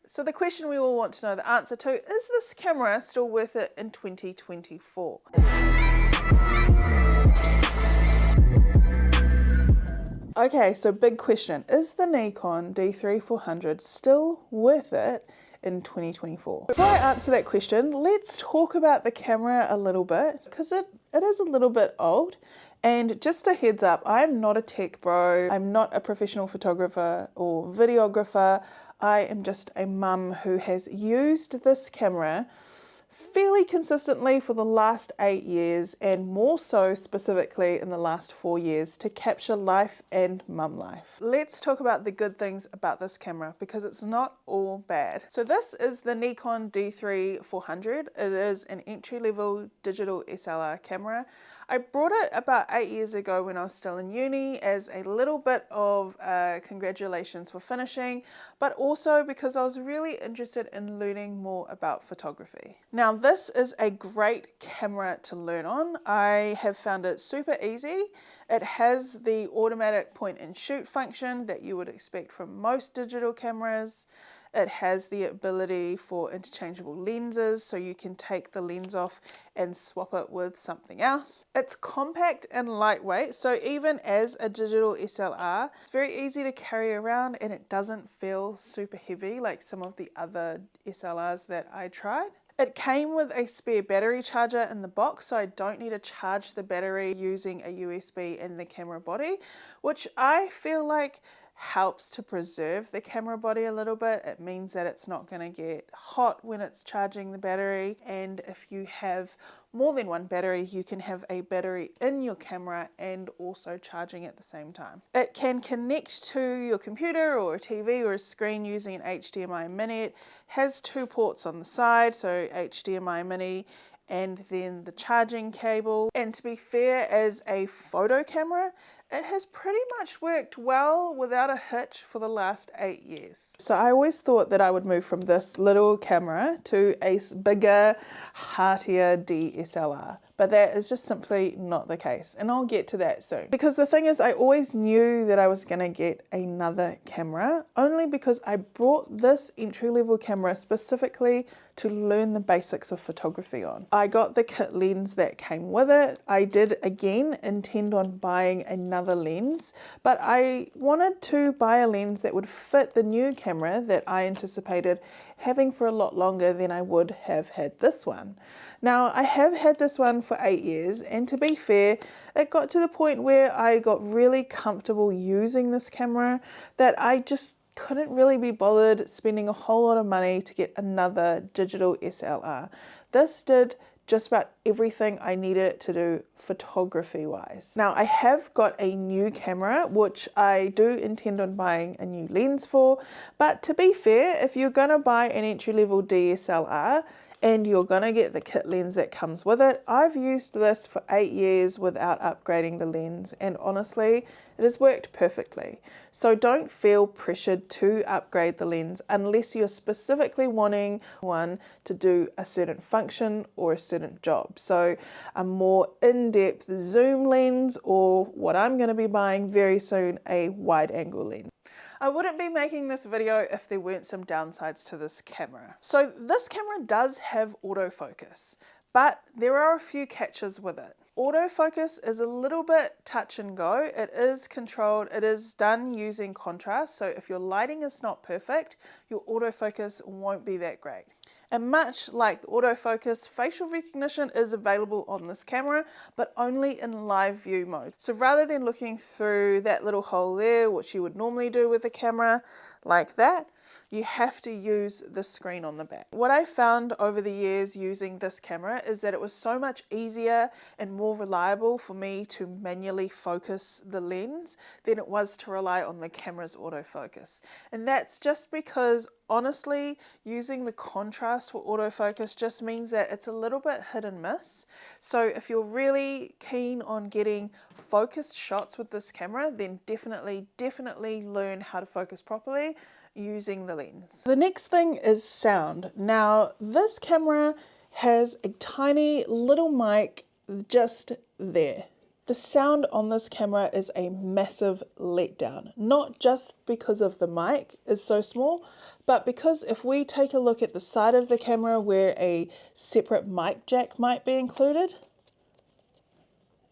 So the question we all want to know the answer to, is this camera still worth it in 2024? Okay, so big question. Is the Nikon D3400 still worth it in 2024? Before I answer that question, let's talk about the camera a little bit, because it is a little bit old. And just a heads up, I'm not a tech bro, I'm not a professional photographer or videographer. I am just a mum who has used this camera fairly consistently for the last 8 years, and more so specifically in the last 4 years, to capture life and mum life. Let's talk about the good things about this camera, because it's not all bad. So this is the Nikon D3400. It is an entry-level digital SLR camera. I bought it about 8 years ago when I was still in uni as a little bit of congratulations for finishing, but also because I was really interested in learning more about photography. Now this is a great camera to learn on. I have found it super easy. It has the automatic point and shoot function that you would expect from most digital cameras. It has the ability for interchangeable lenses, so you can take the lens off and swap it with something else. It's compact and lightweight, so even as a digital SLR, it's very easy to carry around and it doesn't feel super heavy like some of the other SLRs that I tried. It came with a spare battery charger in the box, so I don't need to charge the battery using a USB in the camera body, which I feel like helps to preserve the camera body a little bit. It means that it's not going to get hot when it's charging the battery, and if you have more than one battery, you can have a battery in your camera and also charging at the same time. It can connect to your computer or a TV or a screen using an HDMI mini. It has 2 ports on the side, so HDMI mini and then the charging cable. And to be fair, as a photo camera, it has pretty much worked well without a hitch for the last 8 years. So I always thought that I would move from this little camera to a bigger, heartier DSLR. But that is just simply not the case, and I'll get to that soon. Because the thing is, I always knew that I was going to get another camera, only because I bought this entry-level camera specifically to learn the basics of photography on. I got the kit lens that came with it. I did again intend on buying another lens, but I wanted to buy a lens that would fit the new camera that I anticipated having for a lot longer than I would have had this one. Now, I have had this one for 8 years, and to be fair, it got to the point where I got really comfortable using this camera that I just couldn't really be bothered spending a whole lot of money to get another digital SLR. This did just about everything I needed it to do photography wise. Now I have got a new camera, which I do intend on buying a new lens for, but to be fair, if you're gonna buy an entry-level DSLR and you're gonna get the kit lens that comes with it, I've used this for 8 years without upgrading the lens, and honestly, it has worked perfectly. So don't feel pressured to upgrade the lens unless you're specifically wanting one to do a certain function or a certain job. So a more in-depth zoom lens, or what I'm gonna be buying very soon, a wide angle lens. I wouldn't be making this video if there weren't some downsides to this camera. So this camera does have autofocus, but there are a few catches with it. Autofocus is a little bit touch and go. It is controlled, it is done using contrast, so if your lighting is not perfect, your autofocus won't be that great. And much like the autofocus, facial recognition is available on this camera, but only in live view mode. So rather than looking through that little hole there, which you would normally do with a camera like that, you have to use the screen on the back. What I found over the years using this camera is that it was so much easier and more reliable for me to manually focus the lens than it was to rely on the camera's autofocus. And that's just because, honestly, using the contrast for autofocus just means that it's a little bit hit and miss. So if you're really keen on getting focused shots with this camera, then definitely learn how to focus properly using the lens. The next thing is sound. Now, this camera has a tiny little mic just there. The sound on this camera is a massive letdown, not just because of the mic is so small, but because if we take a look at the side of the camera where a separate mic jack might be included,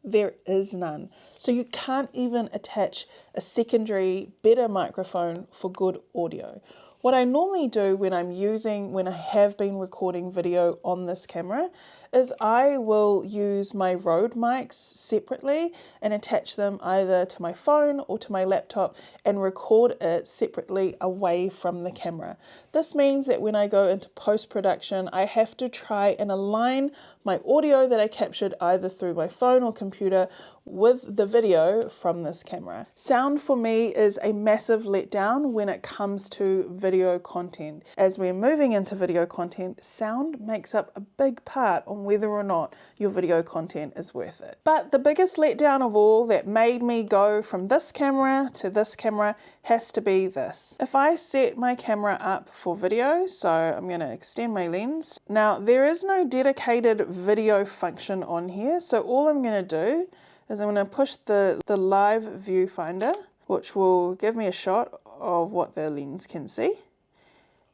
there is none. So you can't even attach a secondary better microphone for good audio. What I normally do when I have been recording video on this camera is I will use my Rode mics separately and attach them either to my phone or to my laptop and record it separately away from the camera. This means that when I go into post-production, I have to try and align my audio that I captured either through my phone or computer with the video from this camera. Sound for me is a massive letdown when it comes to video content. As we're moving into video content, sound makes up a big part on whether or not your video content is worth it. But the biggest letdown of all that made me go from this camera to this camera has to be this. If I set my camera up for video, so I'm going to extend my lens. Now there is no dedicated video function on here, so all I'm going to do is I'm going to push the live viewfinder, which will give me a shot of what the lens can see.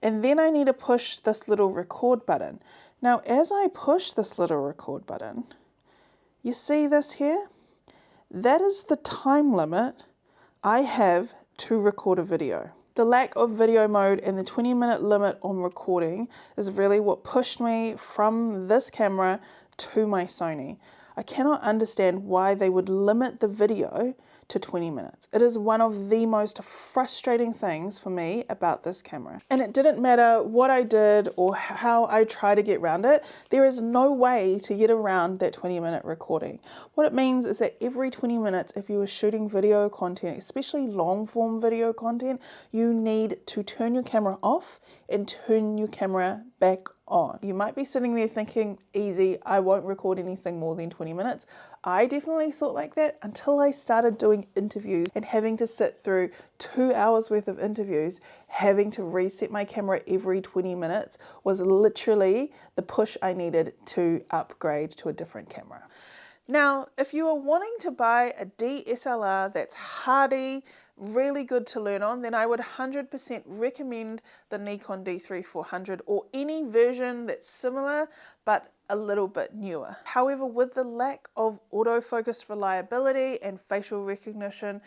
And then I need to push this little record button. Now, as I push this little record button, you see this here? That is the time limit I have to record a video. The lack of video mode and the 20-minute limit on recording is really what pushed me from this camera to my Sony. I cannot understand why they would limit the video to 20 minutes. It is one of the most frustrating things for me about this camera. And it didn't matter what I did or how I try to get around it, there is no way to get around that 20-minute recording. What it means is that every 20 minutes, if you are shooting video content, especially long form video content, you need to turn your camera off and turn your camera back on. You might be sitting there thinking, easy, I won't record anything more than 20 minutes. I definitely thought like that until I started doing interviews and having to sit through 2 hours worth of interviews. Having to reset my camera every 20 minutes was literally the push I needed to upgrade to a different camera. Now, if you are wanting to buy a DSLR that's hardy, really good to learn on, then I would 100% recommend the Nikon D3400 or any version that's similar but a little bit newer. However, with the lack of autofocus reliability and facial recognition,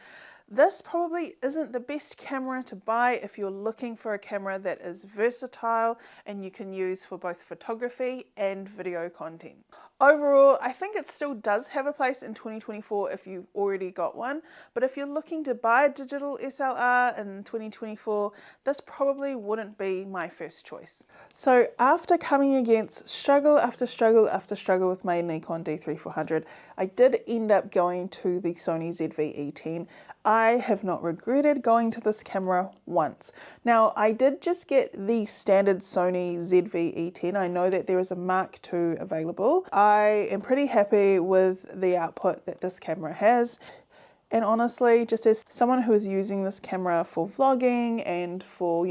this probably isn't the best camera to buy if you're looking for a camera that is versatile and you can use for both photography and video content. Overall, I think it still does have a place in 2024 if you've already got one, but if you're looking to buy a digital SLR in 2024, this probably wouldn't be my first choice. So after coming against struggle after struggle after struggle with my Nikon D3400, I did end up going to the Sony ZVe10. I have not regretted going to this camera once. Now, I did just get the standard Sony ZVe10. I know that there is a Mark II available. I am pretty happy with the output that this camera has. And honestly, just as someone who is using this camera for vlogging and for,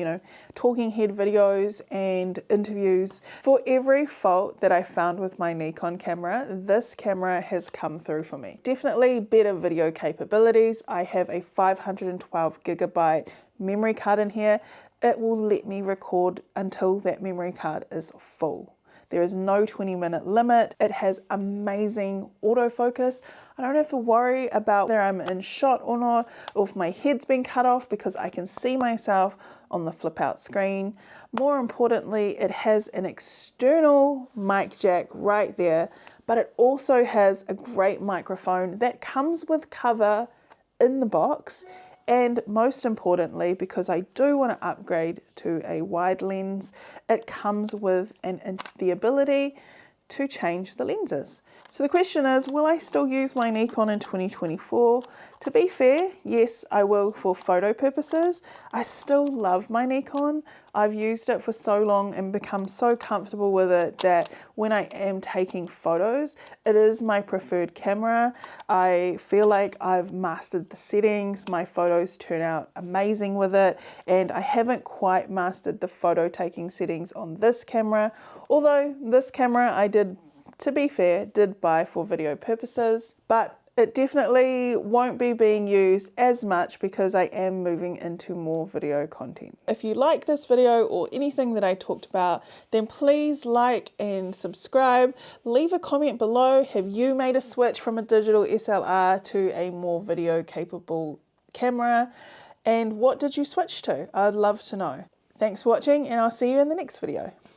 talking head videos and interviews, for every fault that I found with my Nikon camera, this camera has come through for me. Definitely better video capabilities. I have a 512 gigabyte memory card in here. It will let me record until that memory card is full. There is no 20-minute limit. It has amazing autofocus. I don't have to worry about whether I'm in shot or not, or if my head's been cut off, because I can see myself on the flip out screen. More importantly, it has an external mic jack right there, but it also has a great microphone that comes with cover in the box. And most importantly, because I do want to upgrade to a wide lens, it comes with the ability to change the lenses. So the question is, will I still use my Nikon in 2024? To be fair, yes, I will for photo purposes. I still love my Nikon. I've used it for so long and become so comfortable with it that when I am taking photos, it is my preferred camera. I feel like I've mastered the settings. My photos turn out amazing with it, and I haven't quite mastered the photo taking settings on this camera. Although this camera I did, to be fair, did buy for video purposes, but It definitely won't be being used as much because I am moving into more video content. If you like this video or anything that I talked about, then please like and subscribe. Leave a comment below. Have you made a switch from a digital SLR to a more video capable camera? And what did you switch to? I'd love to know. Thanks for watching, and I'll see you in the next video.